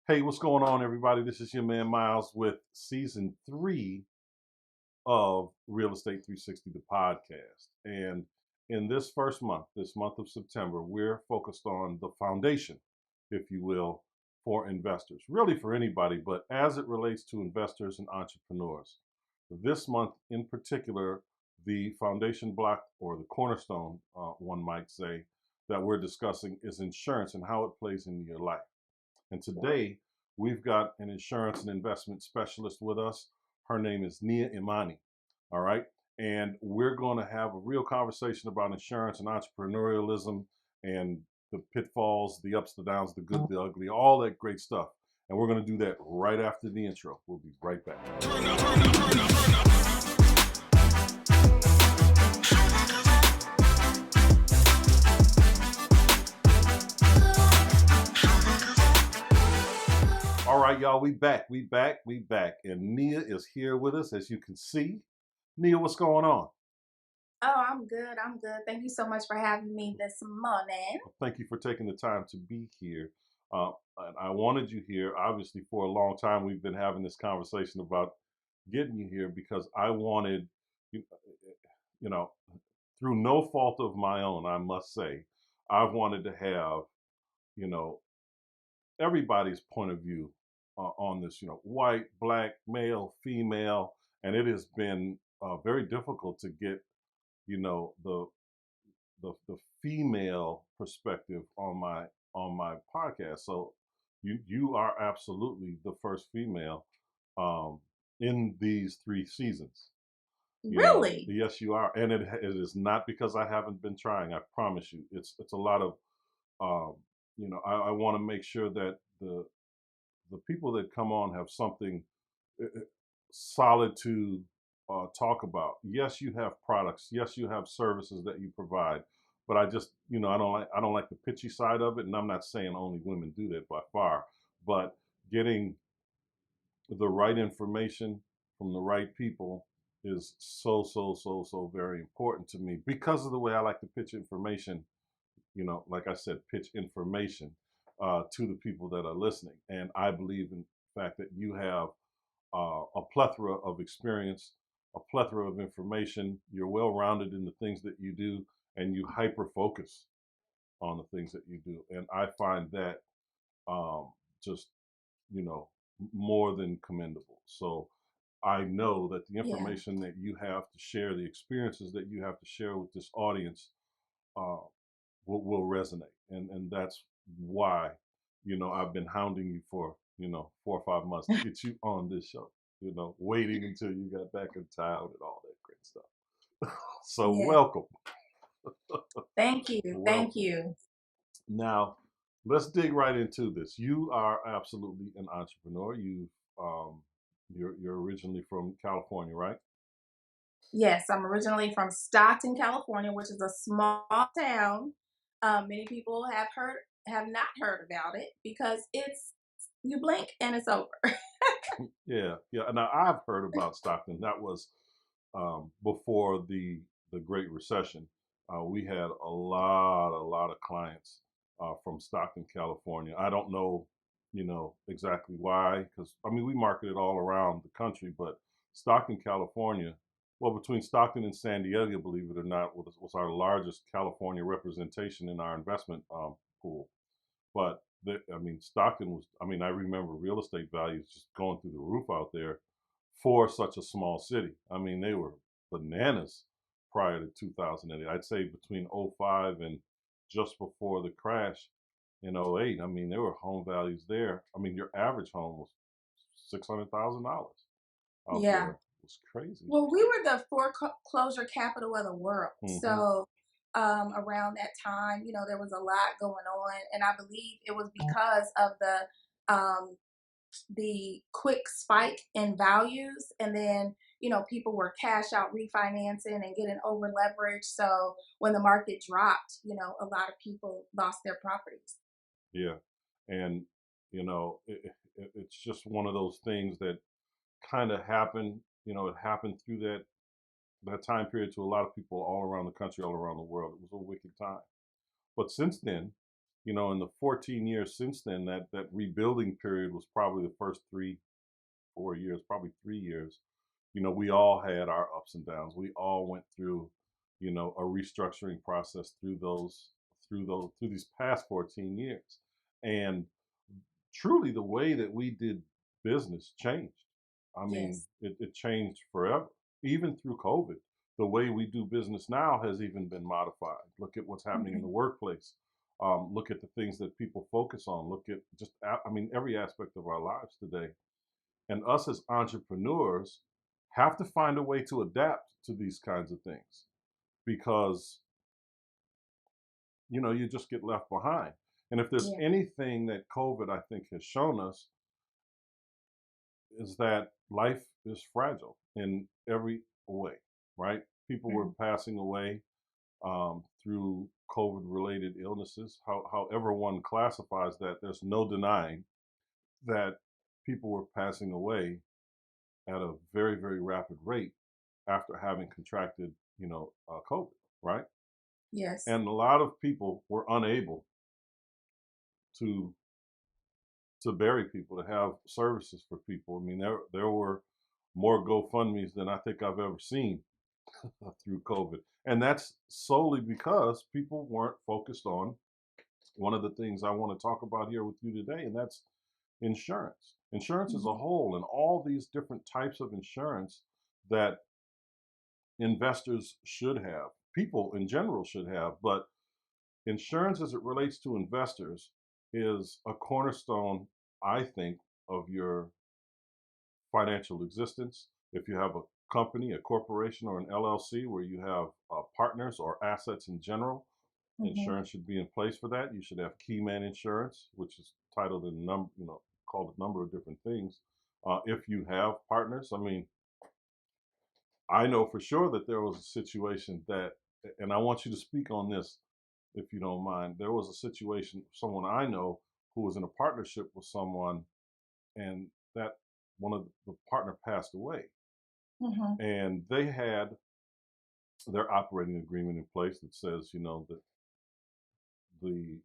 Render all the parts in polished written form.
Hey, what's going on, everybody? This is your man Myles with season 3 of Real Estate 360, the podcast. And in this first month, this month of September, we're focused on the foundation, if you will, for investors, really for anybody, but as it relates to investors and entrepreneurs. This month in particular, the foundation block or the cornerstone, one might say, that we're discussing is insurance and how it plays into your life. And today we've got an insurance and investment specialist with us. Her name is Nia Imani. All right. And we're going to have a real conversation about insurance and entrepreneurialism and the pitfalls, the ups, the downs, the good, the ugly, all that great stuff. And we're going to do that right after the intro. We'll be right back. All right, y'all, we back. And Nia is here with us, as you can see. Nia, what's going on? Oh, I'm good. Thank you so much for having me this morning. Thank you for taking the time to be here. And I wanted you here, obviously, for a long time. We've been having this conversation about getting you here because I wanted, you you know, through no fault of my own, I must say, I've wanted to have, you know, everybody's point of view on this, white, black, male, female, and it has been very difficult to get, the female perspective on my podcast. So you are absolutely the first female in these 3 seasons. Really? Yes, you are, and it is not because I haven't been trying. I promise you, it's a lot of I want to make sure that the people that come on have something solid to talk about. Yes, you have products. Yes, you have services that you provide. But I just, I don't like the pitchy side of it. And I'm not saying only women do that by far. But getting the right information from the right people is so very important to me because of the way I like to pitch information. Like I said, pitch information to the people that are listening. And I believe in the fact that you have a plethora of experience, a plethora of information. You're well rounded in the things that you do, and you hyper focus on the things that you do. And I find that just, you know, more than commendable. So I know that the Yeah. information that you have to share, the experiences that you have to share with this audience, uh, will resonate. And that's why, I've been hounding you for, 4 or 5 months to get you on this show, waiting until you got back in town and all that great stuff. So Yeah. welcome. Thank you. Thank Welcome. you. Now, let's dig right into this. You are absolutely an entrepreneur. You're originally from California, right? Yes, I'm originally from Stockton, California, which is a small town. Many people have not heard about it because it's you blink and it's over. Yeah, yeah. Now I've heard about Stockton. That was before the Great Recession. We had a lot of clients from Stockton, California. I don't know, exactly why, because I mean we marketed all around the country, but Stockton, California, well, between Stockton and San Diego, believe it or not, was our largest California representation in our investment pool. But I mean, Stockton was. I mean, I remember real estate values just going through the roof out there for such a small city. I mean, they were bananas prior to 2008. I'd say between '05 and just before the crash in '08. I mean, there were home values there. I mean, your average home was $600,000 out Yeah. there. It was crazy. Well, we were the foreclosure capital of the world. Hmm. So around that time, there was a lot going on, and I believe it was because of the quick spike in values, and then people were cash out refinancing and getting over leverage. So when the market dropped, a lot of people lost their properties. Yeah, and it's just one of those things that kind of happened. It happened through that time period to a lot of people all around the country, all around the world. It was a wicked time. But since then, in the 14 years since then, that rebuilding period was probably the first 3, 4 years, probably 3 years. We all had our ups and downs. We all went through, a restructuring process through these past 14 years. And truly the way that we did business changed. I mean, Yes. it changed forever. Even through COVID, the way we do business now has even been modified. Look at what's happening in the Hmm. workplace. Look at the things that people focus on. Look at I mean, every aspect of our lives today. And us as entrepreneurs have to find a way to adapt to these kinds of things because, you just get left behind. And if there's Yeah. anything that COVID, I think, has shown us, is that life is fragile in every way, right? People were Hmm. passing away through COVID related illnesses. However, one classifies that, there's no denying that people were passing away at a very, very rapid rate after having contracted, COVID, right? Yes. And a lot of people were unable to bury people, to have services for people. I mean, there were more GoFundMe's than I think I've ever seen through COVID. And that's solely because people weren't focused on one of the things I want to talk about here with you today, and that's insurance. Insurance as a Hmm. whole, and all these different types of insurance that investors should have, people in general should have. But insurance, as it relates to investors, is a cornerstone, I think, of your financial existence. If you have a company, a corporation, or an LLC where you have partners or assets in general, Hmm. insurance should be in place for that. You should have key man insurance, which is titled in called a number of different things. If you have partners, I mean, I know for sure that there was a situation that, and I want you to speak on this if you don't mind. There was a situation, someone I know who was in a partnership with someone, and that one of the partner passed away, Hmm. and they had their operating agreement in place that says, that the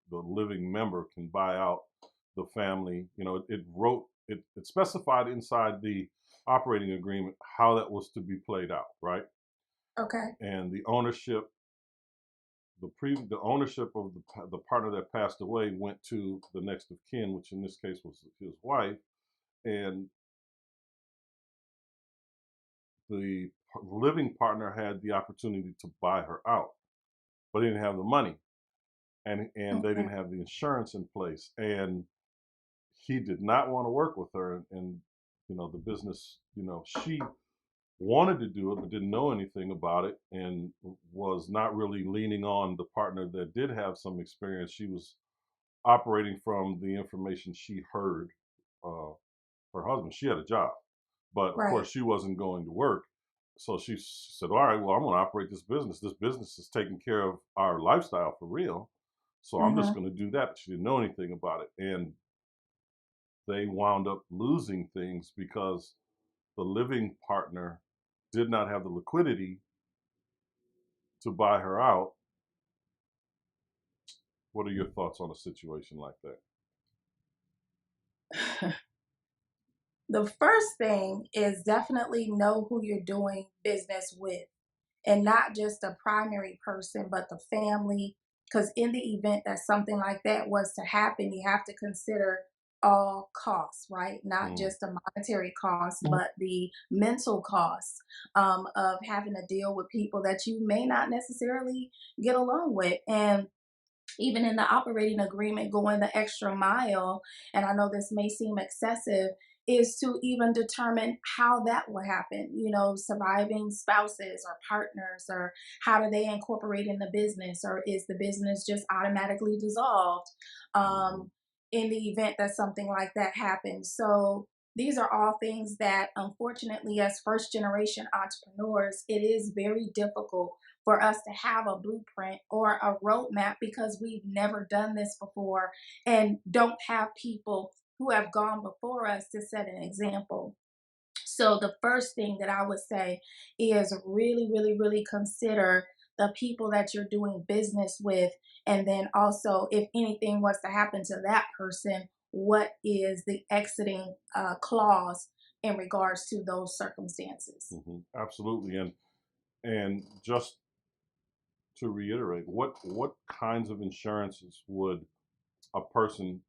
the living member can buy out the family. It specified inside the operating agreement how that was to be played out, right? Okay. And the ownership of the partner that passed away went to the next of kin, which in this case was his wife, and the living partner had the opportunity to buy her out, but he didn't have the money, and they Okay. didn't have the insurance in place, and he did not want to work with her, and the business, she wanted to do it but didn't know anything about it, and was not really leaning on the partner that did have some experience. She was operating from the information she heard uh, her husband. She had a job, but of course Right. she wasn't going to work. So she said, "All right, well, I'm going to operate this business. This business is taking care of our lifestyle for real. So I'm just Hmm. going to do that." But she didn't know anything about it, and they wound up losing things because the living partner did not have the liquidity to buy her out. What are your thoughts on a situation like that? The first thing is definitely know who you're doing business with, and not just a primary person, but the family. Because in the event that something like that was to happen, you have to consider all costs, right? Not Mm, just the monetary costs, but the mental costs of having to deal with people that you may not necessarily get along with. And even in the operating agreement, going the extra mile, and I know this may seem excessive, is to even determine how that will happen. Surviving spouses or partners, or how do they incorporate in the business, or is the business just automatically dissolved mhm. um, in the event that something like that happens? So these are all things that, unfortunately, as first generation entrepreneurs, it is very difficult for us to have a blueprint or a roadmap because we've never done this before and don't have people who have gone before us to set an example. So the first thing that I would say is really, really, really consider the people that you're doing business with, and then also if anything was to happen to that person, what is the exiting clause in regards to those circumstances. Absolutely. And just to reiterate, what kinds of insurances would a person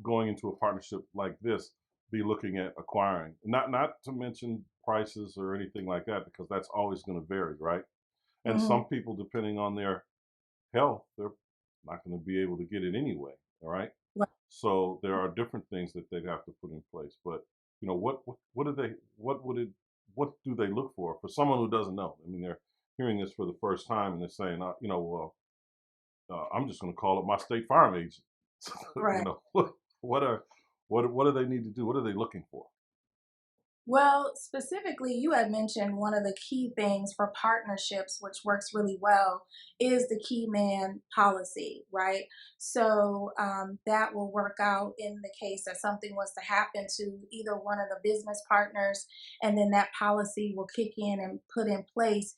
going into a partnership like this be looking at acquiring? Not to mention prices or anything like that, because that's always going to vary, right? And Hmm. some people, depending on their health, they're not going to be able to get it anyway. All right. Right. So there are different things that they'd have to put in place. But what do they what do they look for someone who doesn't know? I mean, they're hearing this for the first time and they're saying, well, I'm just going to call up my State Farm agent. you Right. know, what are what do they need to do? What are they looking for? Well, specifically, you had mentioned one of the key things for partnerships, which works really well, is the key man policy, right? So that will work out in the case that something was to happen to either one of the business partners, and then that policy will kick in and put in place,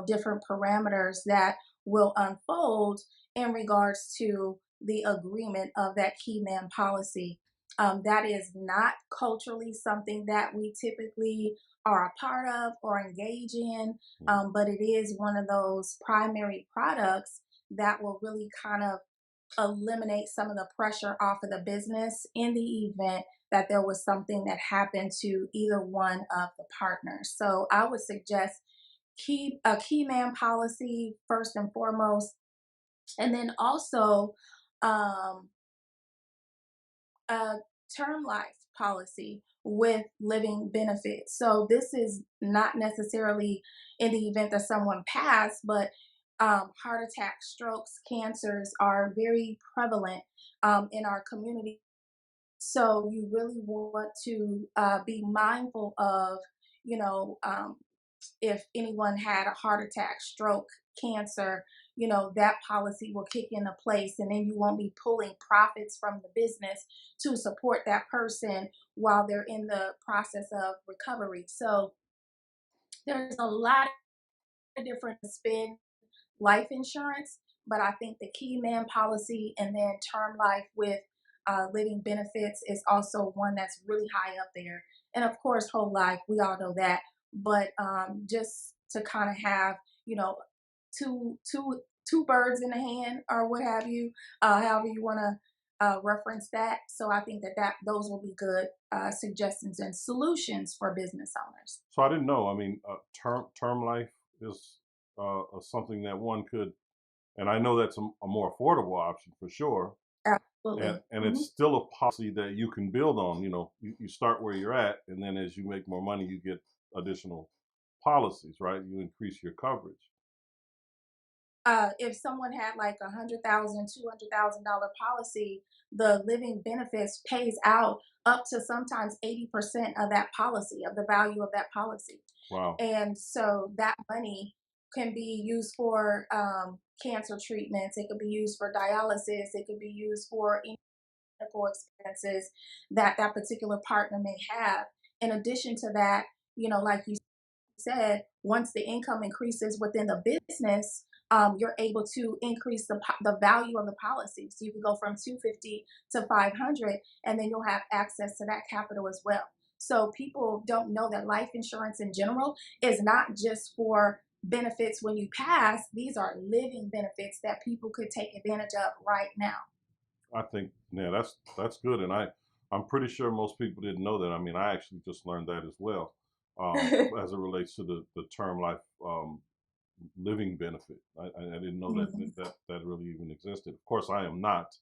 different parameters that will unfold in regards to the agreement of that key man policy. That is not culturally something that we typically are a part of or engage in, Mhm. but it is one of those primary products that will really kind of eliminate some of the pressure off of the business in the event that there was something that happened to either one of the partners. So I would suggest keep a key man policy first and foremost, and then also um, a term life policy with living benefits. So this is not necessarily in the event that someone passed, but heart attacks, strokes, cancers are very prevalent in our community. So you really want to be mindful of, you know, um, if anyone had a heart attack, stroke, cancer, that policy will kick into place, and then you won't be pulling profits from the business to support that person while they're in the process of recovery. So there's a lot of different spin life insurance, but I think the key man policy and then term life with living benefits is also one that's really high up there. And of course, whole life, we all know that. But just to kind of have, you know, two birds in the hand or what have you, however you want to reference that. So I think that those will be good suggestions and solutions for business owners. So I didn't know. I mean, term life is something that one could, and I know that's a more affordable option for sure. And Absolutely. it's still a policy that you can build on. You start where you're at, and then as you make more money, you get additional policies, right? You increase your coverage. If someone had like $100,000, $200,000 policy, the living benefits pays out up to sometimes 80% of that policy, of the value of that policy. Wow. And so that money can be used for cancer treatments, it could be used for dialysis, it could be used for any medical expenses that that particular partner may have. In addition to that, like you said, once the income increases within the business, you're able to increase the value of the policy. So you can go from 250 to 500, and then you'll have access to that capital as well. So people don't know that life insurance in general is not just for benefits when you pass. These are living benefits that people could take advantage of right now. I think, yeah, that's good, and I'm pretty sure most people didn't know that. I mean, I actually just learned that as well, as it relates to the term life living benefit. I didn't know that, Mhm. that really even existed. Of course, I am not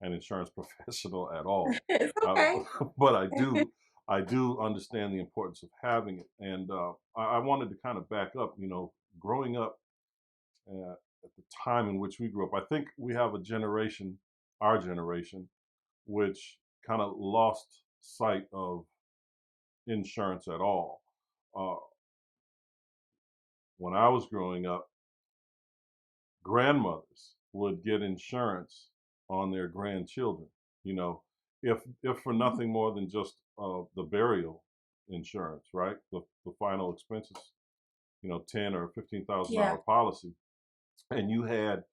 an insurance professional at all, It's uh, okay. but I do understand the importance of having it. And I wanted to kind of back up. Growing up at the time in which we grew up, I think we have a generation, our generation, which kind of lost sight of insurance at all. Uh, when I was growing up, grandmothers would get insurance on their grandchildren. You know, if for Mhm. nothing more than just the burial insurance, right? The final expenses. ten or $15,000 Yeah. policy, and you had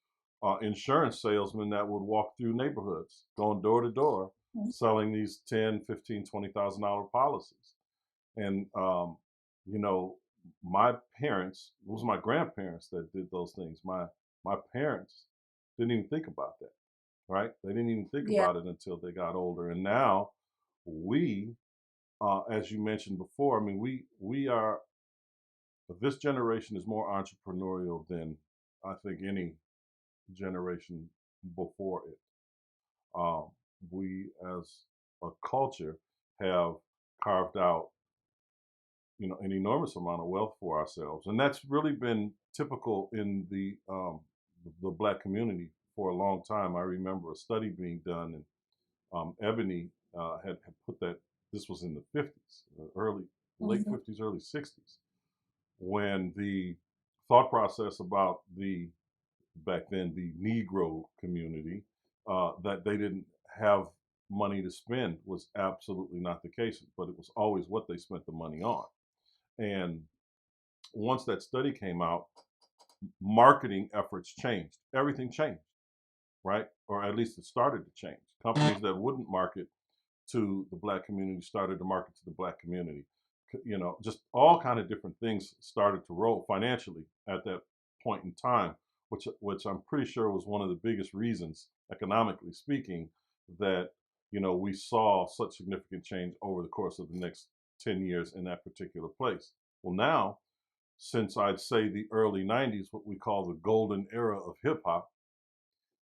insurance salesmen that would walk through neighborhoods, going door to door, Mhm. selling these 10, 15, $20,000 policies. And you know, my parents, it was my grandparents that did those things. My parents didn't even think about that, right? They didn't even think Yeah. about it until they got older. And now we, as you mentioned before, I mean, we are this generation is more entrepreneurial than I think any generation before it. Um, we, as a culture, have carved out an enormous amount of wealth for ourselves, and that's really been typical in the black community for a long time. I remember a study being done, and Ebony had put that this was in the 50s, early late Mhm. 50s, early 60s, when the thought process about the back then the Negro community that they didn't have money to spend was absolutely not the case, but it was always what they spent the money on. And once that study came out, marketing efforts changed. Everything changed, right? Or at least it started to change. Companies that wouldn't market to the black community started to market to the black community. Just all kind of different things started to roll financially at that point in time, which I'm pretty sure was one of the biggest reasons, economically speaking, that we saw such significant change over the course of the next 10 years in that particular place. Well, now, since I'd say the early 90s, what we call the golden era of hip hop,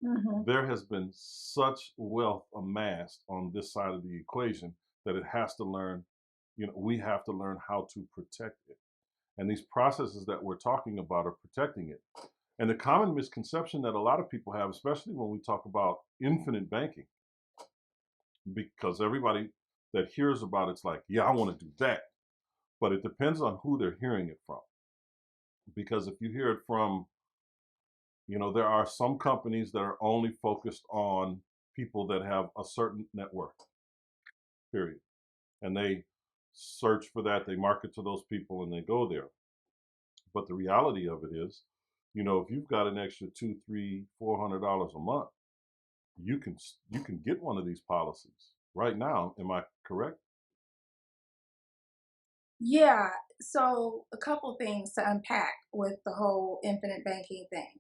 Mhm. there has been such wealth amassed on this side of the equation that it has to learn, we have to learn how to protect it. And these processes that we're talking about are protecting it. And the common misconception that a lot of people have, especially when we talk about infinite banking, because everybody that hears about it's like, yeah, I want to do that. But it depends on who they're hearing it from. Because if you hear it from, there are some companies that are only focused on people that have a certain net worth, period. And they search for that, they market to those people, and they go there. But the reality of it is, if you've got an extra two, three, $400 a month, you can get one of these policies right now. Am I correct? Yeah. So a couple things to unpack with the whole infinite banking thing.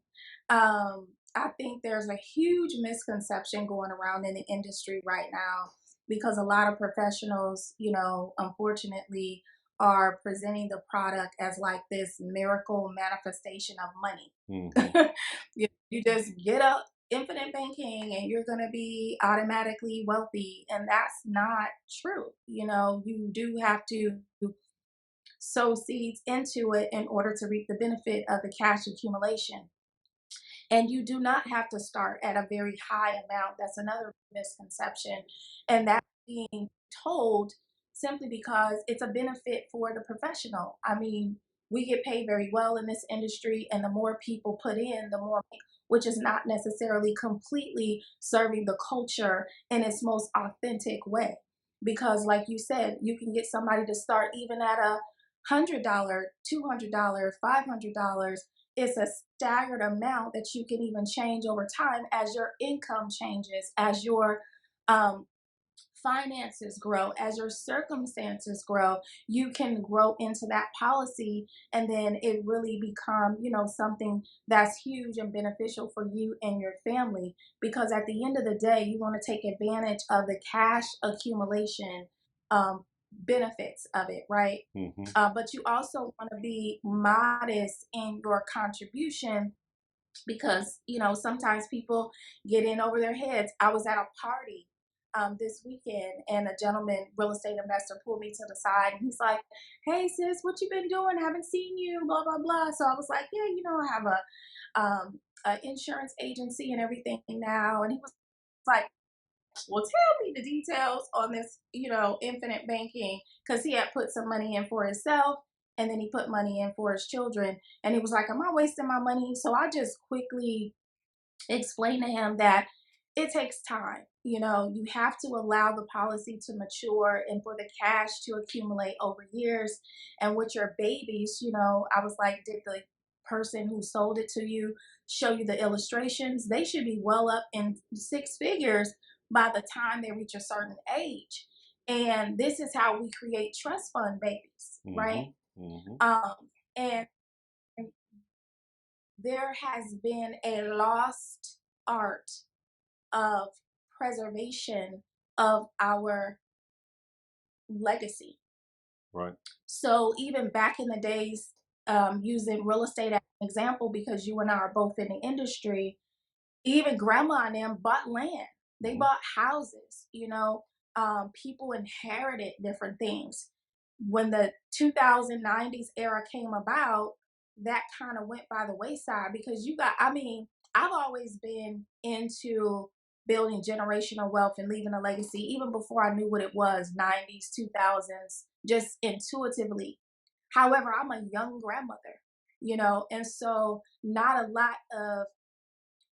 I think there's a huge misconception going around in the industry right now because a lot of professionals, unfortunately, are presenting the product as like this miracle manifestation of Hmm. money. You just get up infinite banking and you're going to be automatically wealthy. And that's not true. You do have to sow seeds into it in order to reap the benefit of the cash accumulation. And you do not have to start at a very high amount. That's another misconception. And that's being told simply because it's a benefit for the professional. I mean, we get paid very well in this industry, and the more people put in, the more, which is not necessarily completely serving the culture in its most authentic way. Because, like you said, you can get somebody to start even at $100, $200, $500. It's a staggered amount that you can even change over time as your income changes, as your um, finances grow, as your circumstances grow. You can grow into that policy, and then it really become, something that's huge and beneficial for you and your family. Because at the end of the day, you want to take advantage of the cash accumulation um, benefits of it, right? Hmm. But you also want to be modest in your contribution because sometimes people get in over their heads. I was at a party this weekend, and a gentleman, real estate investor, pulled me to the side, and he's like, "Hey sis, what you been doing? Haven't seen you, blah blah blah." So I was like, "Yeah, I have a insurance agency and everything now." And he was like, "Well, tell me the details on this, infinite banking," because he had put some money in for himself, and then he put money in for his children. And he was like, "Am I wasting my money?" So I just quickly explained to him that it takes time. You have to allow the policy to mature and for the cash to accumulate over years. And with your babies, I was like, did the person who sold it to you show you the illustrations? They should be well up in six figures by the time they reach a certain age. And this is how we create trust fund babies, right? Hmm. Hmm. Um, and there has been a lost art of preservation of our legacy. Right. So even back in the days, using real estate as an example, because you and I are both in the industry, even grandma and them bought land. They Hmm. bought houses. People inherited different things. When the 2090s era came about, that kind of went by the wayside because I've always been into building generational wealth and leaving a legacy, even before I knew what it was, 90s, 2000s, just intuitively. However, I'm a young grandmother, and so not a lot of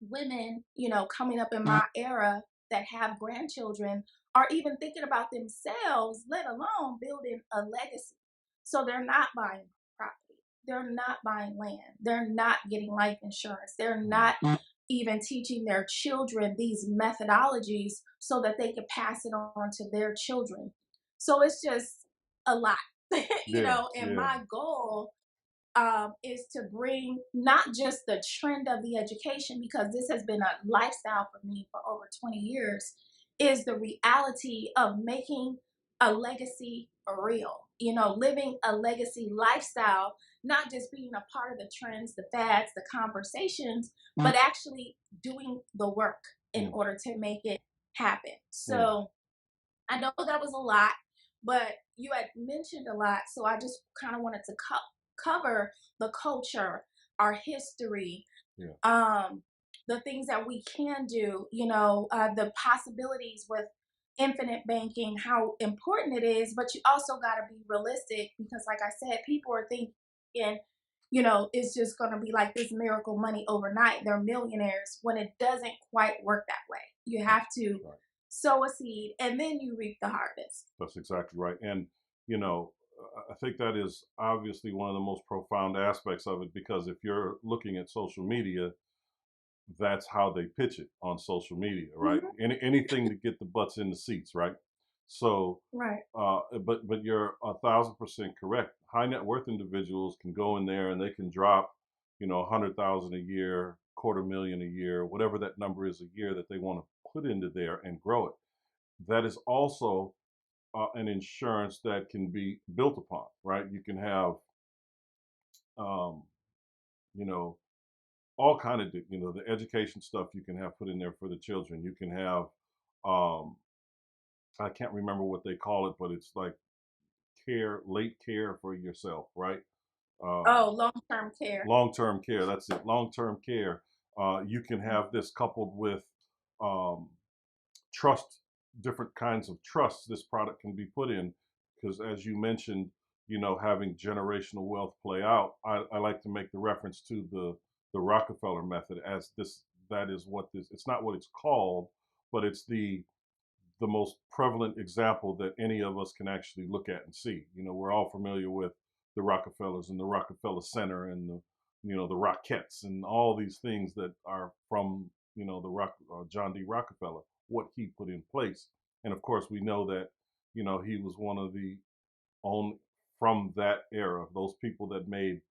women, coming up in my era that have grandchildren are even thinking about themselves, let alone building a legacy. So they're not buying property. They're not buying land. They're not getting life insurance. They're not even teaching their children these methodologies so that they could pass it on to their children. So it's just a lot, Yeah. and Yeah. my goal is to bring not just the trend of the education, because this has been a lifestyle for me for over 20 years, is the reality of making a legacy real, living a legacy lifestyle, not just being a part of the trends, the fads, the conversations, but actually doing the work in Mm. order to make it happen. Mm. So, I know that was a lot, but you had mentioned a lot, so I just kind of wanted to cover the culture, our history, Yeah. um, the things that we can do, the possibilities with infinite banking, how important it is, but you also got to be realistic because, like I said, people are thinking, it's just going to be like this miracle money overnight. They're millionaires when it doesn't quite work that way. You have to Right. sow a seed and then you reap the harvest. That's exactly right. And, you know, I think that is obviously one of the most profound aspects of it because if you're looking at social media, that's how they pitch it on social media, right? Hmm. Anything to get the butts in the seats, right? So, Right. but you're 1,000% correct. High net worth individuals can go in there and they can drop, 100,000 a year, quarter million a year, whatever that number is a year that they want to put into there and grow it. That is also an insurance that can be built upon, right? You can have, um, you know, all kind of, the education stuff you can have put in there for the children. You can have, um, I can't remember what they call it, but it's like late care for yourself, right? Oh, long-term care. Long-term care. That's it. Long-term care. You can have this coupled with um, trust, different kinds of trusts this product can be put in because as you mentioned, having generational wealth play out, I like to make the reference to the Rockefeller method as this that is what this it's not what it's called, but it's the most prevalent example that any of us can actually look at and see. We're all familiar with the Rockefellers and the Rockefeller Center and the Rockettes and all these things that are from John D. Rockefeller, what he put in place. And of course, we know that he was one of the on from that era, those people that made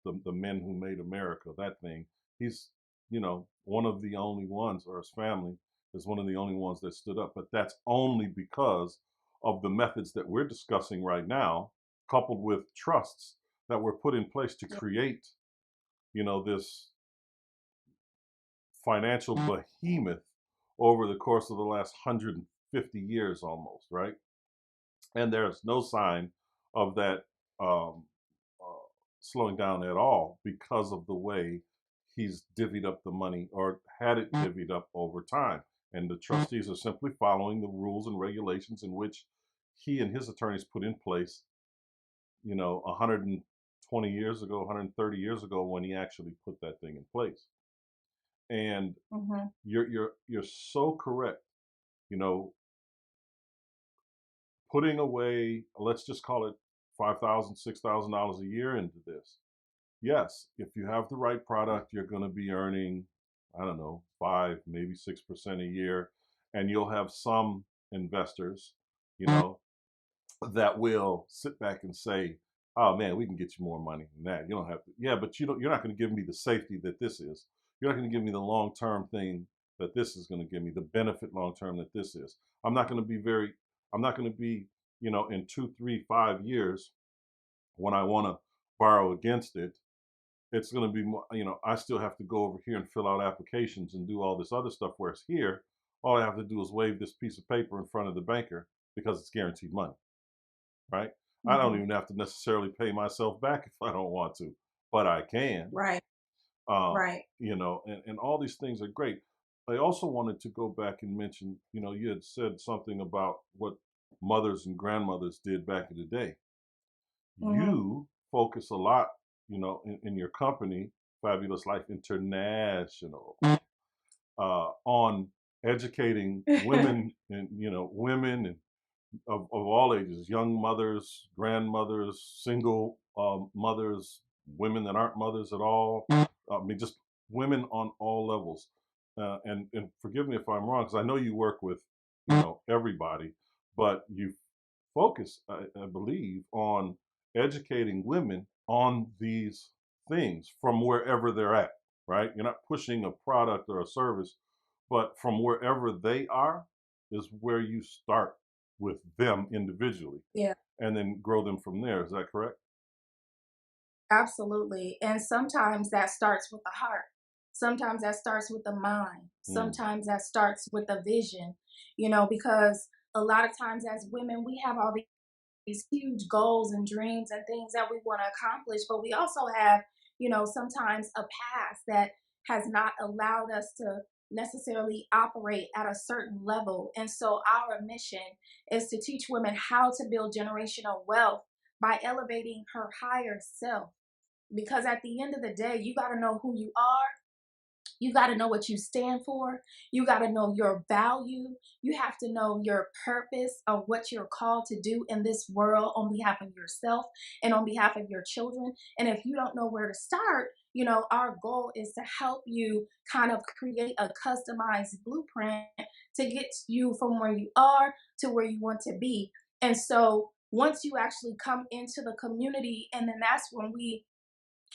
the men who made America, that thing. He's, one of the only ones, or his family is one of the only ones that stood up. But that's only because of the methods that we're discussing right now, coupled with trusts that were put in place to Yeah. create, this financial behemoth over the course of the last 150 years almost, right? And there's no sign of that um, uh, slowing down at all because of the way he's divvied up the money or had it divvied up over time. And the trustees are simply following the rules and regulations in which he and his attorneys put in place, 120 years ago, 130 years ago, when he actually put that thing in place. And Hmm. you're so correct You know, putting away, let's just call it $5,000, $6,000 a year into this. Yes, if you have the right product, you're going to be earning, I don't know, 5, maybe 6% a year. And you'll have some investors, you know, that will sit back and say, "Oh man, we can get you more money than that. You don't have to." Yeah, but you're not going to give me the safety that this is. You're not going to give me the long term thing that this is going to give me, the benefit long term that this is. I'm not going to be very. I'm not going to be, in 2, 3, 5 years when I want to borrow against it. It's going to be more. I still have to go over here and fill out applications and do all this other stuff. Whereas here, all I have to do is wave this piece of paper in front of the banker because it's guaranteed money, right? I don't Hmm. even have to necessarily pay myself back if I don't want to, but I can. Right. Um, Right. and all these things are great. I also wanted to go back and mention, you had said something about what mothers and grandmothers did back in the day. Hmm. You focus a lot, in your company, Fabulous Life International, on educating women and women and of all ages, young mothers, grandmothers, single mothers, women that aren't mothers at all. I mean, just women on all levels. And forgive me if I'm wrong, because I know you work with everybody, but you focus, I believe, on educating women on these things from wherever they're at. Right? You're not pushing a product or a service, but from wherever they are is where you start with them individually Yeah. and then grow them from there. Is that correct? Absolutely. And sometimes that starts with the heart. Sometimes that starts with the mind. Mm, Sometimes that starts with the vision, because a lot of times as women, we have all these huge goals and dreams and things that we want to accomplish, but we also have, sometimes a past that has not allowed us to necessarily operate at a certain level. And so our mission is to teach women how to build generational wealth by elevating her higher self, because at the end of the day, you got to know who you are. You got to know what you stand for. You got to know your value. You have to know your purpose of what you're called to do in this world on behalf of yourself and on behalf of your children. And if you don't know where to start, our goal is to help you kind of create a customized blueprint to get you from where you are to where you want to be. And so once you actually come into the community, and then that's when we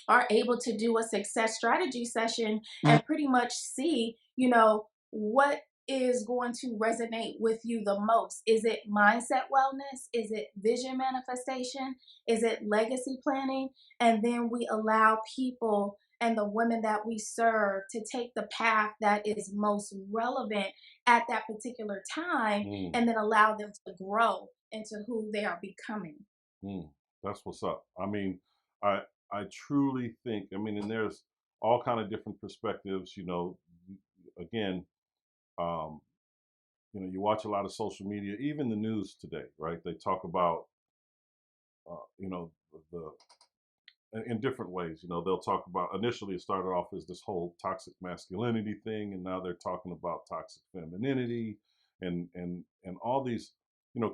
are able to do a success strategy session and pretty much see, what is going to resonate with you the most. Is it mindset wellness? Is it vision manifestation? Is it legacy planning? And then we allow people and the women that we serve to take the path that is most relevant at that particular time, mm, and then allow them to grow into who they are becoming. mm. That's what's up. I mean, I I truly think. I mean, and there's all kind of different perspectives. Again, um, you watch a lot of social media, even the news today, right? They talk about, the in different ways. They'll talk about, initially it started off as this whole toxic masculinity thing, and now they're talking about toxic femininity and all these,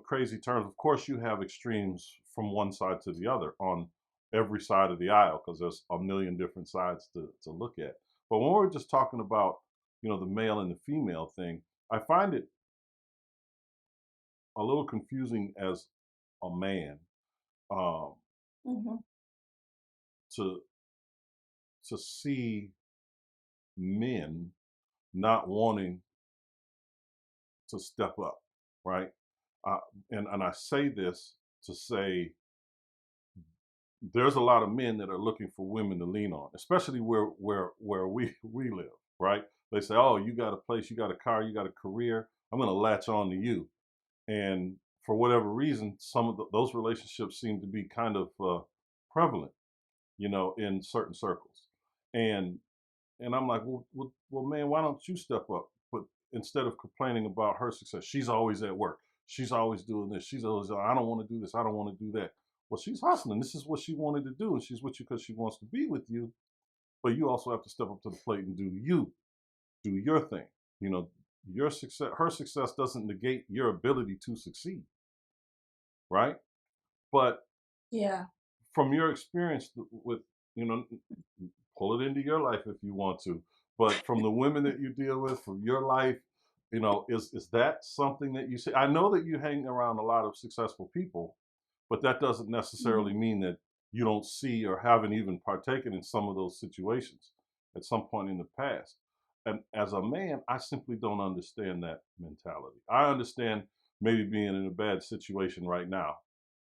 crazy terms. Of course, you have extremes from one side to the other on every side of the aisle because there's a million different sides to look at. But when we're just talking about, the male and the female thing, I find it a little confusing as a man, um, Hmm. to to see men not wanting to step up, right? Uh, and I say this to say there's a lot of men that are looking for women to lean on, especially where we live, right? They say, "Oh, you got a place, you got a car, you got a career. I'm going to latch on to you." And for whatever reason, some of those relationships seem to be kind of prevalent, in certain circles. And And I'm like, well, man, why don't you step up? But instead of complaining about her success, she's always at work. She's always doing this. She's always, I don't want to do this. I don't want to do that. Well, she's hustling. This is what she wanted to do. And she's with you because she wants to be with you. But you also have to step up to the plate and do your thing. You know, your success, her success doesn't negate your ability to succeed, right? But Yeah. from your experience with, you know, pull it into your life if you want to, but from the women that you deal with, from your life, is that something that you see? I know that you hang around a lot of successful people, but that doesn't necessarily Mhm. mean that you don't see or haven't even partaken in some of those situations at some point in the past. And as a man, I simply don't understand that mentality. I understand maybe being in a bad situation right now,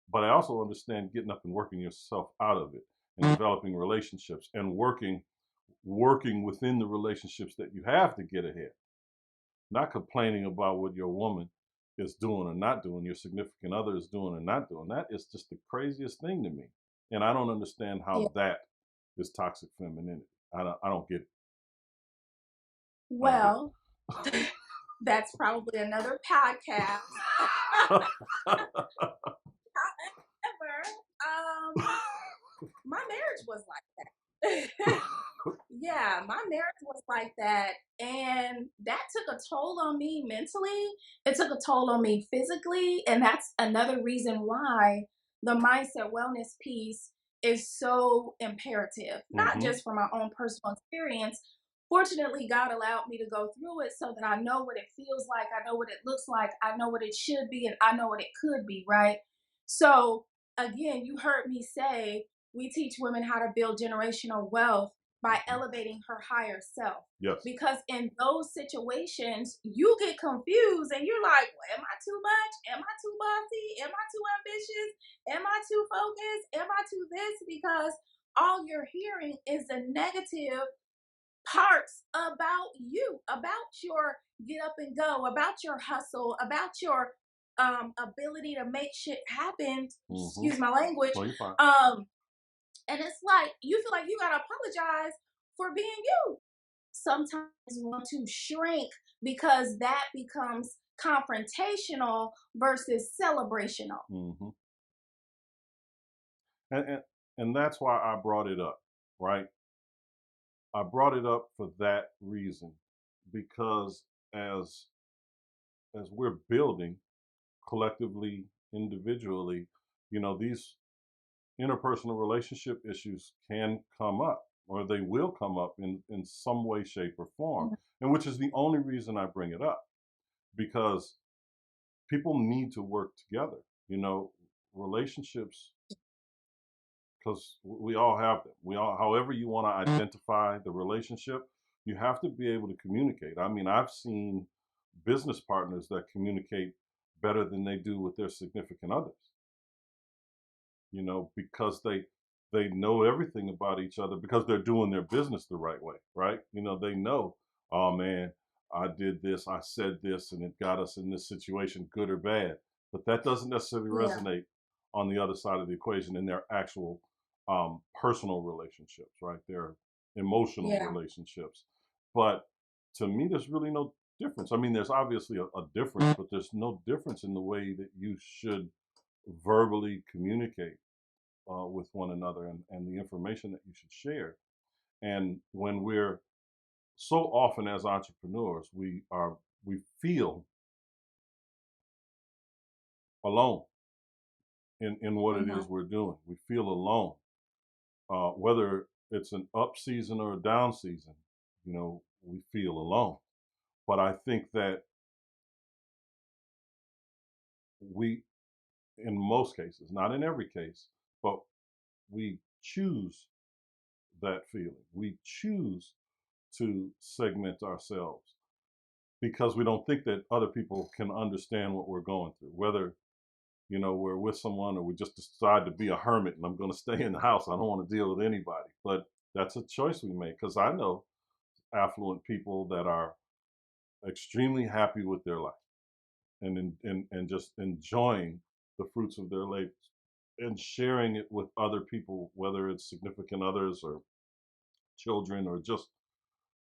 but I also understand getting up and working yourself out of it and developing relationships and working within the relationships that you have to get ahead, not complaining about what your woman is doing or not doing, your significant other is doing or not doing. That is just the craziest thing to me. And I don't understand Yeah. how that is toxic femininity. I don't get it. I don't get Well, that's probably another podcast. However, my marriage was like that. Yeah, my marriage was like that. And that took a toll on me mentally. It took a toll on me physically. And that's another reason why the mindset wellness piece is so imperative, not hmm just for my own personal experience. Fortunately, God allowed me to go through it so that I know what it feels like, I know what it looks like, I know what it should be, and I know what it could be, right? So, again, you heard me say we teach women how to build generational wealth by elevating her higher self. Yes. Because in those situations, you get confused and you're like, well, am I too much? Am I too bossy? Am I too ambitious? Am I too focused? Am I too this? Because all you're hearing is the negative parts about you, about your get up and go, about your hustle, about your ability to make shit happen. hmm Excuse my language. Well, you're fine. Um, and it's like you feel like you gotta apologize for being you. Sometimes you want to shrink because that becomes confrontational versus celebrational. hmm And, and and that's why I brought it up, right? I brought it up for that reason because as as we're building collectively, individually, these interpersonal relationship issues can come up or they will come up in some way, shape, or form. Mhm. And which is the only reason I bring it up because people need to work together. You know, relationships, because we all have them. We all, however you want to identify the relationship, you have to be able to communicate. I mean, I've seen business partners that communicate better than they do with their significant others, because they know everything about each other because they're doing their business the right way, right? They know, oh man, I did this, I said this, and it got us in this situation, good or bad. But that doesn't necessarily Yeah, resonate on the other side of the equation in their actual personal relationships, right? Their emotional yeah, relationships. But to me, there's really no difference. I mean, there's obviously a difference, but there's no difference in the way that you should verbally communicate with one another and the information that you should share. And when we're so often as entrepreneurs, we feel alone in what it hmm is we're doing. We feel alone, whether it's an up season or a down season. We feel alone. But I think that we, in most cases, not in every case, but we choose that feeling. We choose to segment ourselves because we don't think that other people can understand what we're going through, whether we're with someone or we just decide to be a hermit and I'm going to stay in the house. I don't want to deal with anybody. But that's a choice we make because I know affluent people that are extremely happy with their life and just enjoying the fruits of their labors and sharing it with other people, whether it's significant others or children or just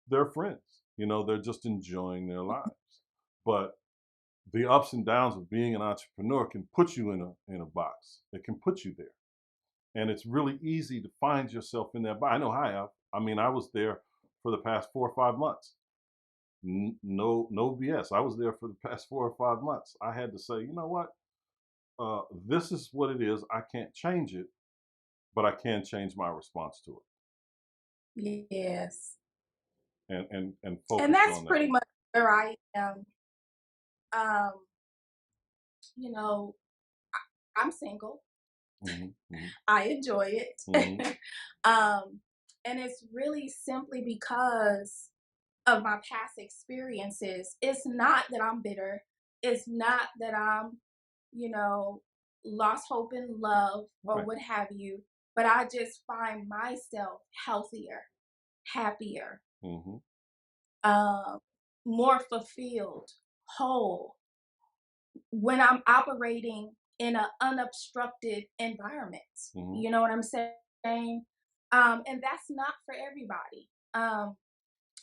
their friends. They're just enjoying their lives. But the ups and downs of being an entrepreneur can put you in a box. It can put you there, and it's really easy to find yourself in that box. I know I have. I mean, I was there for the past 4 or 5 months. No BS. I was there for the past 4 or 5 months. I had to say, you know what? This is what it is. I can't change it, but I can change my response to Yes. it, and And focus that's on that. pretty much where I am. Um, you know, I'm single. Hmm. Hmm. I enjoy Hmm. it. um, and it's really simply because of my past experiences. It's not that I'm bitter. It's not that I'm, you know, lost hope in love or Right. what have you, but I just find myself healthier, happier, Hmm. uh, more fulfilled, whole when I'm operating in an unobstructed environment. Hmm. You know what I'm saying? And that's not for everybody.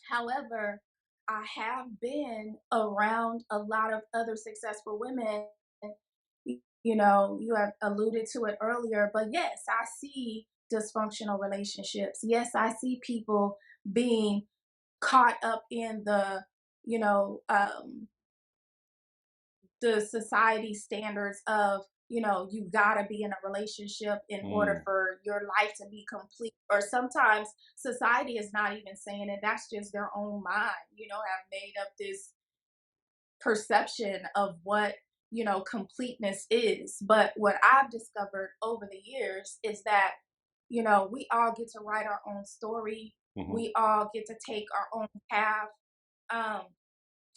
However, I have been around a lot of other successful women. You know, you have alluded to it earlier, but yes, I see dysfunctional relationships. Yes, I see people being caught up in you know, the society standards of, you gotta be in a relationship in order Mm. for your life to be complete. Or sometimes society is not even saying it, that's just their own mind, have made up this perception of what, completeness is. But what I've discovered over the years is that, we all get to write our own story, Hmm. we all get to take our own path. Um,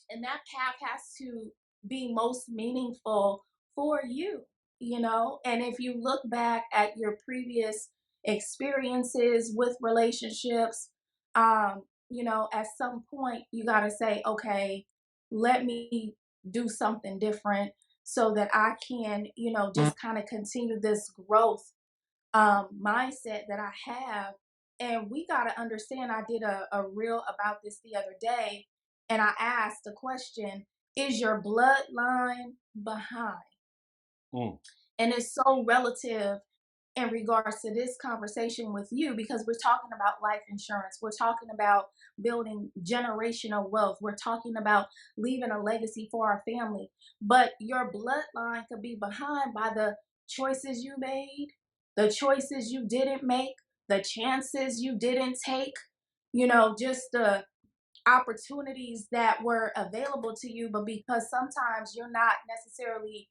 and that path has to be most meaningful for you, and if you look back at your previous experiences with relationships, at some point you got to say, okay, let me do something different so that I can, just kind of continue this growth mindset that I have. And we got to understand, I did a reel about this the other day, and I asked the question, is your bloodline behind? Mm. And it's so relative in regards to this conversation with you because we're talking about life insurance. We're talking about building generational wealth. We're talking about leaving a legacy for our family. But your bloodline could be behind by the choices you made, the choices you didn't make, the chances you didn't take, just the opportunities that were available to you, but because sometimes you're not necessarily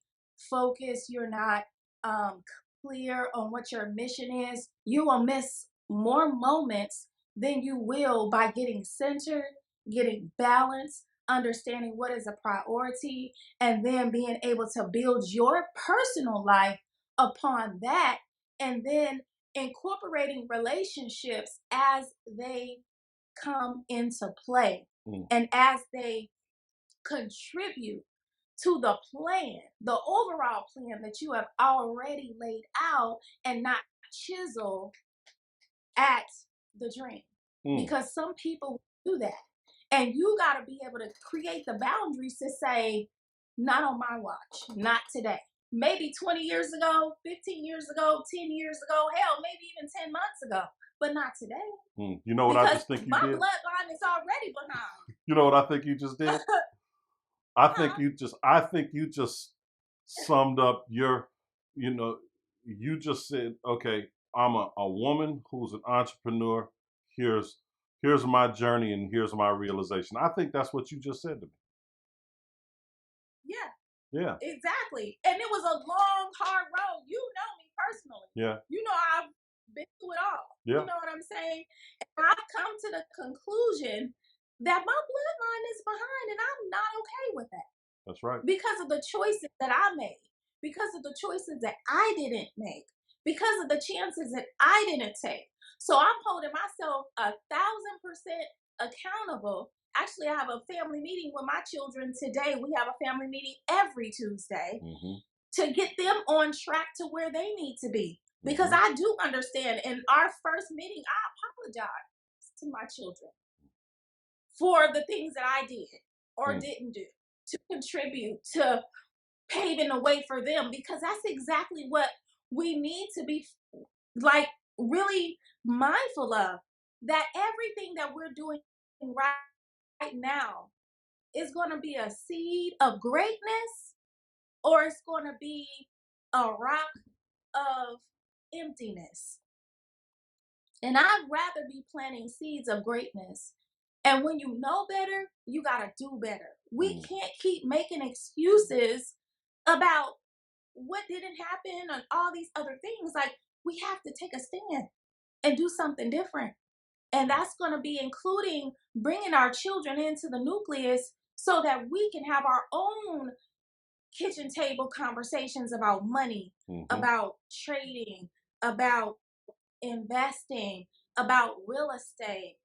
focused, you're not um, clear on what your mission is, you will miss more moments than you will by getting centered, getting balanced, understanding what is a priority, and then being able to build your personal life upon that, and then incorporating relationships as they come into play Mm. and as they contribute to the plan, the overall plan that you have already laid out, and not chisel at the dream. Mm. Because some people do that. And you got to be able to create the boundaries to say, not on my watch, not today. Maybe 20 years ago, 15 years ago, 10 years ago, hell, maybe even 10 months ago, but not today. Mm. You know what I Because just think you my did? bloodline is already behind. You know what I think you just did? Huh? I think you just summed up your, you know, you just said, okay, I'm a woman who's an entrepreneur. Here's here's my journey and here's my realization. I think that's what you just said to Yeah, me. Yeah. exactly. And it was a long, hard road. You know me personally. Yeah. You know I've been through it all. You Yeah. know what I'm saying? And I've come to the conclusion that my bloodline is behind, and I'm not okay with that That's right. because of the choices that I made, because of the choices that I didn't make, because of the chances that I didn't take. So I'm holding myself 1,000% accountable. Actually, I have a family meeting with my children today. We have a family meeting every Tuesday Hmm. to get them on track to where they need to be. Because Hmm. I do understand in our first meeting, I apologize to my children for the things that I did or Mm. didn't do to contribute to paving the way for them, because that's exactly what we need to be like really mindful of, that everything that we're doing right now is going to be a seed of greatness, or it's going to be a rock of emptiness. And I'd rather be planting seeds of greatness. And when you know better, you got to do better. We Mm. can't keep making excuses about what didn't happen and all these other things. Like, we have to take a stand and do something different. And that's going to be including bringing our children into the nucleus so that we can have our own kitchen table conversations about money, Mm-hmm. about trading, about investing, about real estate,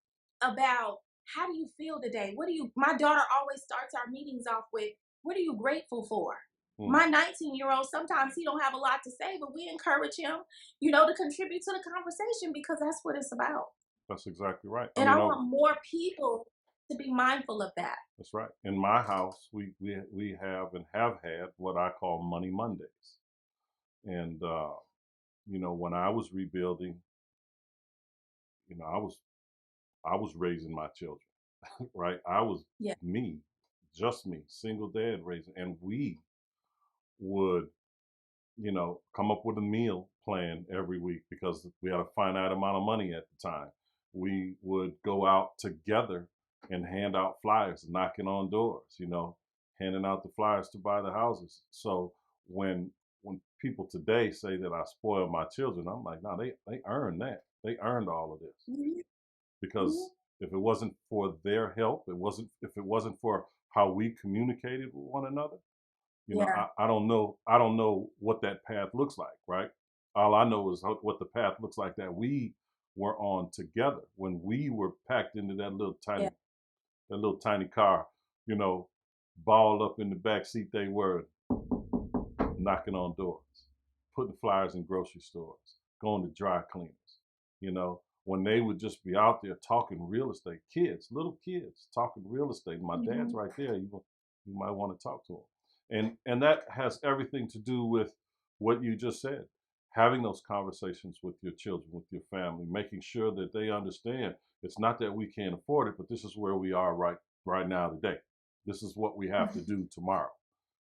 about how do you feel today? My daughter always starts our meetings off with, what are you grateful for? Mm. My 19-year-old, sometimes he don't have a lot to say, but we encourage him, to contribute to the conversation because that's what it's about. That's exactly right. I And mean, I no, want more people to be mindful of that. that's right. In my house, we have and have had what I call Money Mondays. And when I was rebuilding, I was raising my children, right? I was Yeah. me, just me, single dad raising, and we would come up with a meal plan every week because we had a finite amount of money at the time. We would go out together and hand out flyers, knocking on doors, handing out the flyers to buy the houses. So when people today say that I spoil my children, I'm like, no, they earned that. They earned all of this Mhm. because Mhm. if it wasn't for their help, if it wasn't for how we communicated with one another, Yeah. I don't know what that path looks like, right? All I know is what the path looks like that we were on together when we were packed into Yeah. that little tiny car, you know, balled up in the back seat. They were knocking on doors, putting flyers in grocery stores, going to dry cleaners, when they would just be out there talking real estate, little kids talking real estate. My dad's Mhm. right there. You might want to talk to him. And that has everything to do with what you just said. Having those conversations with your children, with your family, making sure that they understand it's not that we can't afford it, but this is where we are right now today. This is what we have to Mhm. do tomorrow,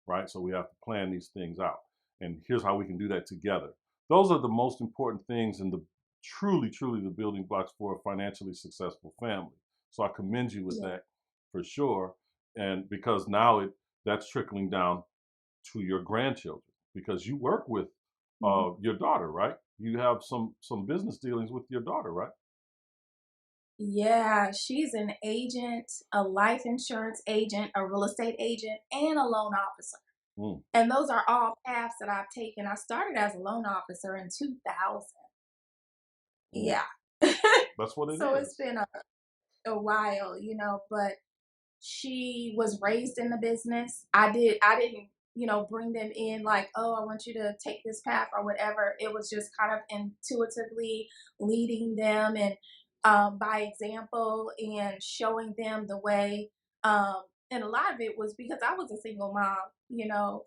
right? So we have to plan these things out. And here's how we can do that together. Those are the most important things and the truly, truly the building blocks for a financially successful family. So I commend you with Yeah. that for sure. And because now that's trickling down to your grandchildren because you work with Mhm. your daughter, right? You have some business dealings with your daughter, right? Yeah, she's an agent, a life insurance agent, a real estate agent, and a loan officer. Mm, And those are all paths that I've taken. I started as a loan officer in 2000. mm. Yeah. That's what it So it's is. been a while, but she was raised in the business. I didn't, bring them in like, oh, I want you to take this path or whatever. It was just kind of intuitively leading them and by example and showing them the way. And a lot of it was because I was a single mom,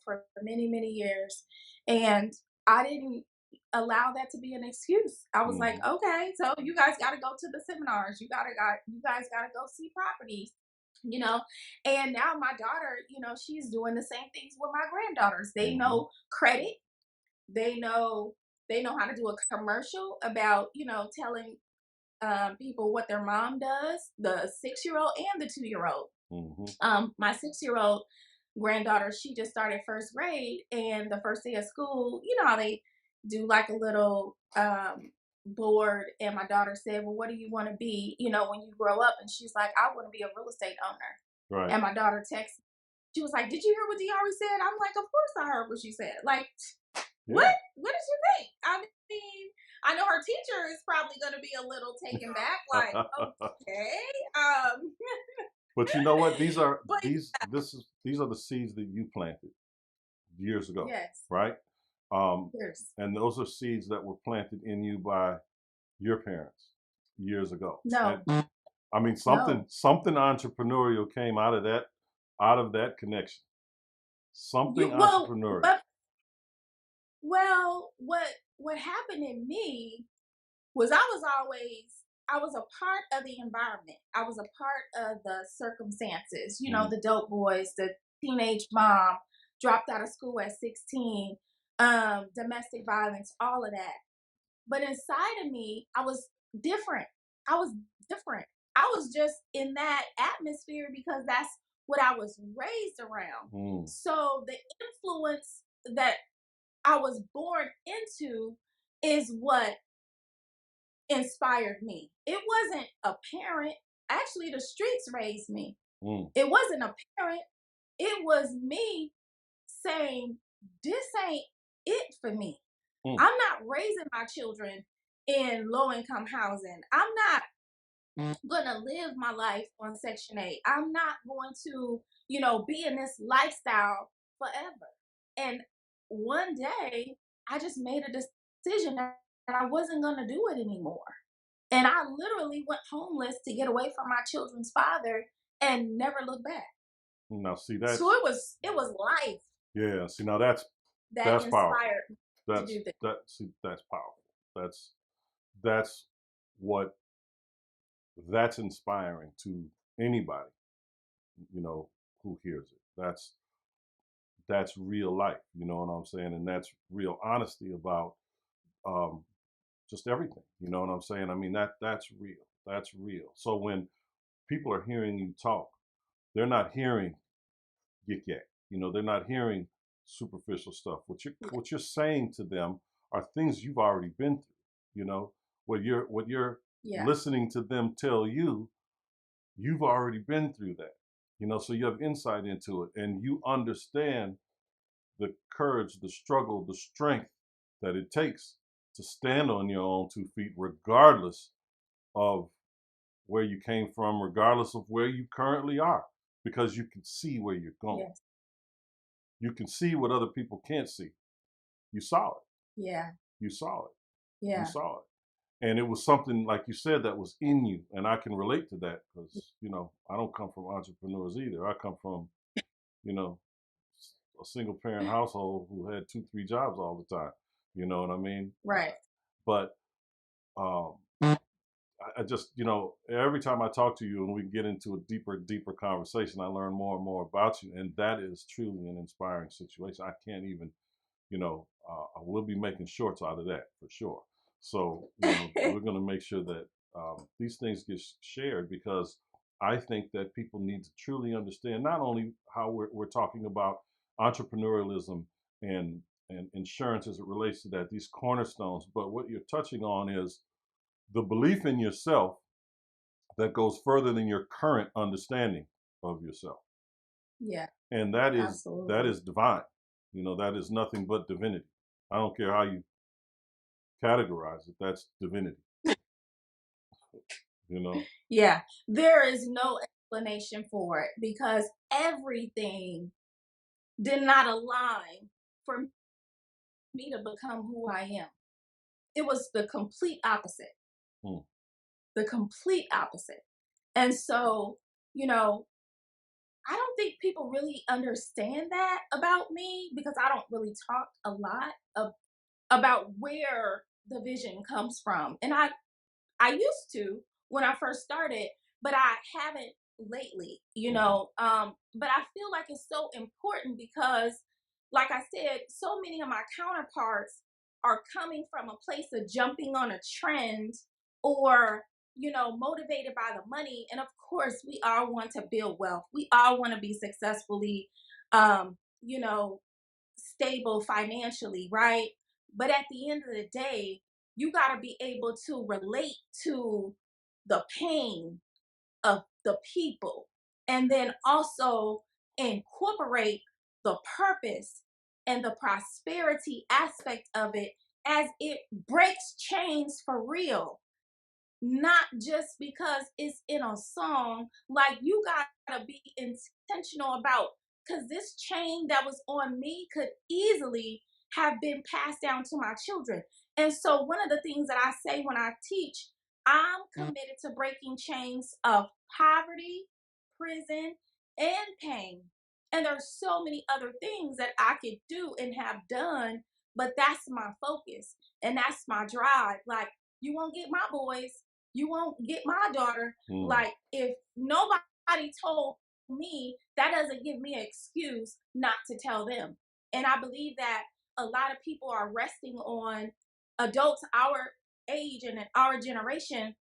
for many, many years. And I didn't allow that to be an excuse. I was like, Hmm. okay, so you guys got to go to the seminars. You guys got to go see properties you know and now my daughter, she's doing the same things with my granddaughters. They Hmm. know credit. They know they know how to do a commercial about telling people what their mom does, the 6-year-old and the 2-year-old. Hmm. My 6-year-old granddaughter, she just started first grade, and the first day of school, how they do like a little board. And my daughter said, well, what do you want to be, when you grow up? And she's like, I want to be a real estate owner. Right. And my daughter texted, she was like, did you hear what Diari said? I'm like, of course I heard what she said. Like, what? Yeah. What did you think? I mean, I know her teacher is probably going to be a little taken back, like, okay. But you know what? These are But these are the seeds that you planted years ago, yes, right? Um, years. and those are seeds that were planted in you by your parents years ago. And No, I mean, no. something entrepreneurial came out of that connection. Something You well, entrepreneurial. well, what happened in me was I was always I was a part of the environment. I was a part of the circumstances. Mm, The dope boys, the teenage mom, dropped out of school at 16, domestic violence, all of that. But inside of me, I was different. I was different. I was just in that atmosphere because that's what I was raised around. mm, So the influence that I was born into is what inspired me. It wasn't a parent. Actually, the streets raised me. mm, It wasn't a parent. It was me saying, this ain't it for me. mm, I'm not raising my children in low income housing. I'm not going to live my life on Section 8. I'm not going to, be in this lifestyle forever. And one day, I just made a decision that I wasn't going to do it anymore. And I literally went homeless to get away from my children's father and never looked back. now see So that's it was life yeah. See now that that's powerful. inspired me to do this. That's powerful. That's what that's inspiring to anybody, you know, who hears it. That's real life, you know what I'm saying? And that's real honesty about um just everything. You know what I'm saying? I mean that's real. That's real. So when people are hearing you talk, they're not hearing yik yak. You know, they're not hearing superficial stuff. What you're saying to them are things you've already been through. You know, what you're Yeah. listening to them tell you, you've already been through that. You know, so you have insight into it, and you understand the courage, the struggle, the strength that it takes to stand on your own 2 feet, regardless of where you came from, regardless of where you currently are, because you can see where you're going. Yes. You can see what other people can't see. You saw it. Yeah. You saw it. You Yeah. saw it. And it was something, like you said, that was in you. And I can relate to that because, you know, I don't come from entrepreneurs either. I come from, you know, a single parent household who had 2, 3 jobs all the time. You know what I mean? Right. But um, I just, you know, every time I talk to you and we get into a deeper conversation, I learn more and more about you. And that is truly an inspiring situation. I can't even, you know, I will be making shorts out of that for sure. So, you know, we're going to make sure that these things get shared because I think that people need to truly understand not only how we're talking about entrepreneurialism and and insurance as it relates to that, these cornerstones, but what you're touching on is the belief in yourself that goes further than your current understanding of yourself. Yeah. And that Absolutely. is divine. You know, that is nothing but divinity. I don't care how you categorize it, that's divinity, you know. Yeah. There is no explanation for it because everything did not align for me to become who I am. It was the complete opposite. Hmm. The complete opposite. And so, you know, I don't think people really understand that about me because I don't really talk a lot about where the vision comes from. And I used to when I first started, but I haven't lately, Hmm. but I feel like it's so important because like I said, so many of my counterparts are coming from a place of jumping on a trend or motivated by the money. And of course, we all want to build wealth. We all want to be successfully um, you know, stable financially, right? But at the end of the day, you got to be able to relate to the pain of the people and then also incorporate the purpose and the prosperity aspect of it as it breaks chains for real, not just because it's in a song. Like you gotta be intentional about, because this chain that was on me could easily have been passed down to my children. And so one of the things that I say when I teach, I'm committed to breaking chains of poverty, prison, and pain. And there's so many other things that I could do and have done, but that's my focus and that's my drive. Like, you won't get my boys. You won't get my daughter. Mm. Like, if nobody told me, that doesn't give me an excuse not to tell them. And I believe that a lot of people are resting on adults our age and in our generation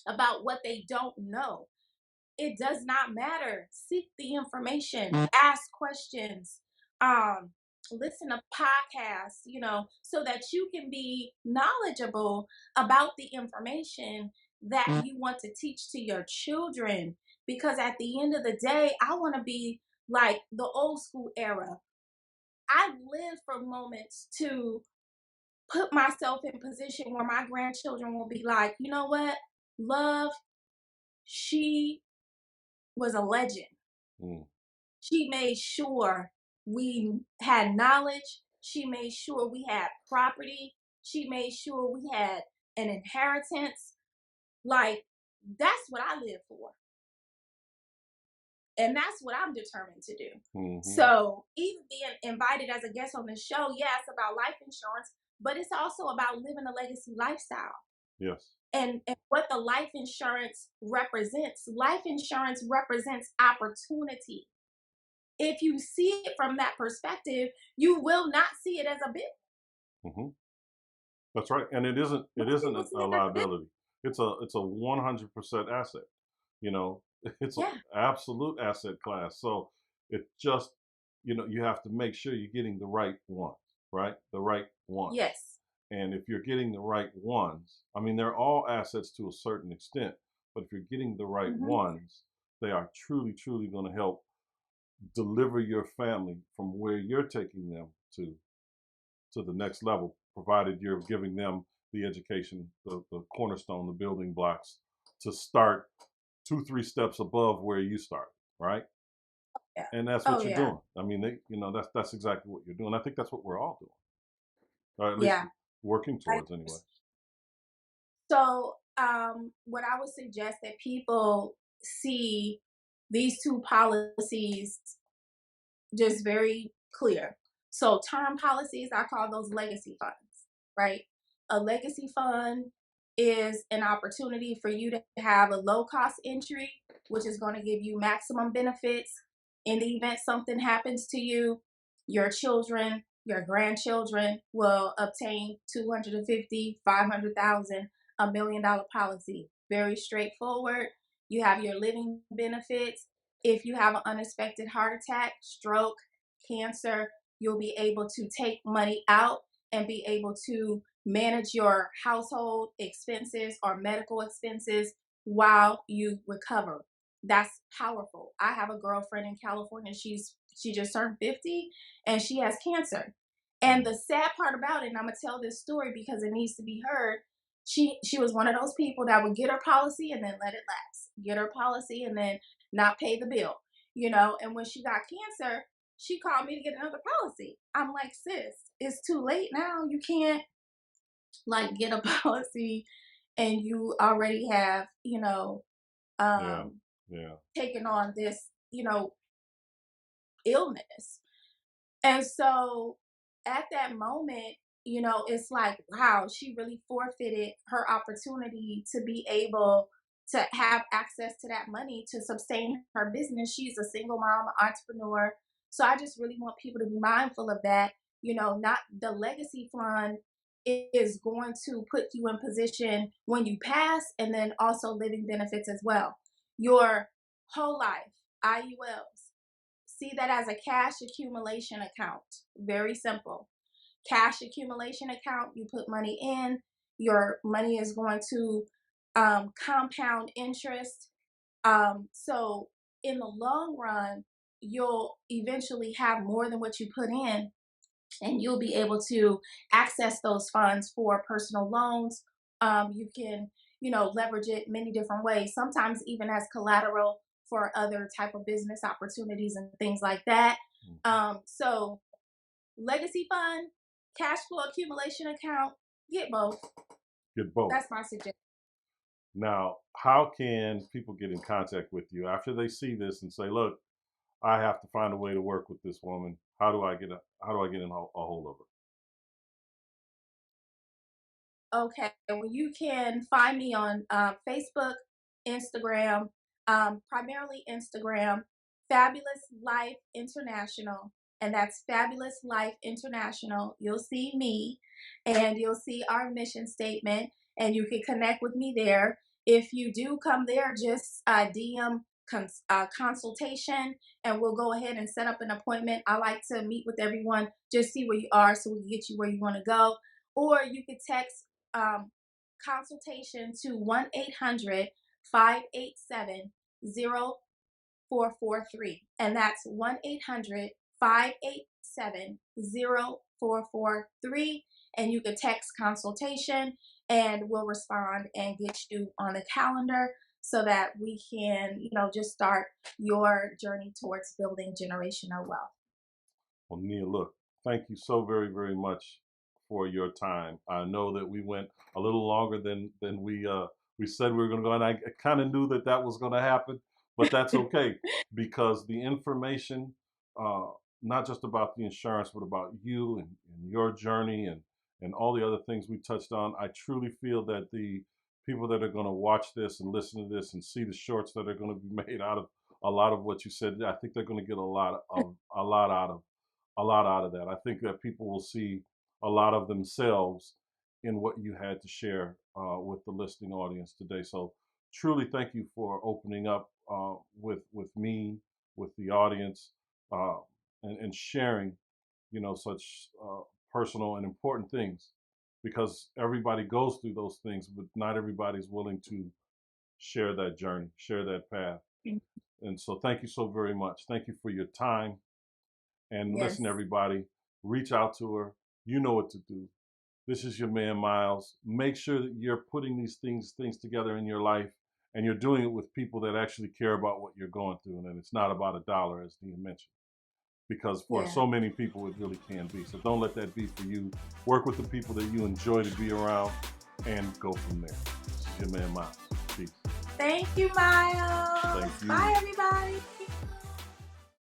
about what they don't know. It does not matter. Seek the information, ask questions, um, listen to podcasts, so that you can be knowledgeable about the information that you want to teach to your children. Because at the end of the day, I want to be like the old school era. I've lived for moments to put myself in position where my grandchildren will be like, you know what? Love, she was a legend. Mm. She made sure we had knowledge. She made sure we had property. She made sure we had an inheritance. Like, that's what I live for. And that's what I'm determined to do. Hmm. So, even being invited as a guest on the show, yeah, it's about life insurance, but it's also about living a legacy lifestyle. Yes. And what the life insurance represents. Life insurance represents opportunity. If you see it from that perspective, you will not see it as a bill. Hmm. That's right. And it isn't. It Most isn't people see a it as a bill. liability. It's a 100% asset. You know, it's an Yeah. absolute asset class. So it just, you have to make sure you're getting the right ones, right? The right ones. Yes. And if you're getting the right ones, I mean, they're all assets to a certain extent, but if you're getting the right Hmm. ones, they are truly, truly going to help deliver your family from where you're taking them to the next level, provided you're giving them the education, the cornerstone, the building blocks to start 2, 3 steps above where you started, right? Yeah. And that's Oh what you're yeah. doing. I mean, that's exactly what you're doing. I think that's what we're all doing, or at least Yeah. working I, towards, anyway. so what I would suggest that people see these two policies just very clear. So term policies, I call those legacy funds, right? A legacy fund is an opportunity for you to have a low cost entry, which is going to give you maximum benefits in the event something happens to you. Your children, your grandchildren will obtain 250, 500,000, $1 million policy. Very straightforward. You have your living benefits. If you have an unexpected heart attack, stroke, cancer, you'll be able to take money out and be able to manage your household expenses or medical expenses while you recover. That's powerful. I have a girlfriend in California. She just turned 50 and she has cancer. And Mm. the sad part about it, and I'm gonna tell this story because it needs to be heard. She was one of those people that would get her policy and then let it lapse. Get her policy and then not pay the bill. And when she got cancer, she called me to get another policy. I'm like, sis, it's too late now. You can't like get a policy and you already have, Yeah, um, yeah, taken on this, illness. And so at that moment, it's like, wow, she really forfeited her opportunity to be able to have access to that money to sustain her business. She's a single mom, entrepreneur. So I just really want people to be mindful of that. Not the legacy fund is going to put you in position when you pass and then also living benefits as well. Your whole life, IULs, see that as a cash accumulation account. Very simple. Cash accumulation account, you put money in, your money is going to compound interest. So in the long run, you'll eventually have more than what you put in, and you'll be able to access those funds for personal loans. You can, leverage it many different ways, sometimes even as collateral for other type of business opportunities and things like that. mhm. So legacy fund, cash flow accumulation account, get both. Get both. That's my suggestion. Now, how can people get in contact with you after they see this and say, "Look, I have to find a way to work with this woman. How do I get in a hold of her?" Okay, well, you can find me on Facebook, Instagram, primarily Instagram, Fabulous Life International, and that's Fabulous Life International. You'll see me, and you'll see our mission statement, and you can connect with me there. If you do come there, just DM consultation, and we'll go ahead and set up an appointment. I like to meet with everyone, just see where you are, so we can get you where you want to go. Or you could text um, consultation to 1-800-587-0443. And that's 1-800-587-0443. And you can text consultation and we'll respond and get you on the calendar so that we can, just start your journey towards building generational wealth. Well, Nia, look, thank you so very, very much for your time. I know that we went a little longer than we said we were going to go, and I kind of knew that that was going to happen, but that's okay because the information, uh, not just about the insurance, but about you and your journey and all the other things we touched on. I truly feel that the people that are going to watch this and listen to this and see the shorts that are going to be made out of a lot of what you said, I think they're going to get a lot out of that. I think that people will see a lot of themselves in what you had to share with the listening audience today. So truly thank you for opening up with me, with the audience, uh, and sharing, such personal and important things, because everybody goes through those things, but not everybody's willing to share that journey, share that path. And so thank you so very much. Thank you for your time. And listen, Yes. everybody, reach out to her. You know what to do. This is your man, Myles. Make sure that you're putting these things together in your life, and you're doing it with people that actually care about what you're going through, and it's not about a dollar, as Nia mentioned. Because for Yeah. so many people, it really can be. So don't let that be for you. Work with the people that you enjoy to be around, and go from there. This is your man, Myles. Peace. Thank you, Myles. Thank you. Bye, everybody.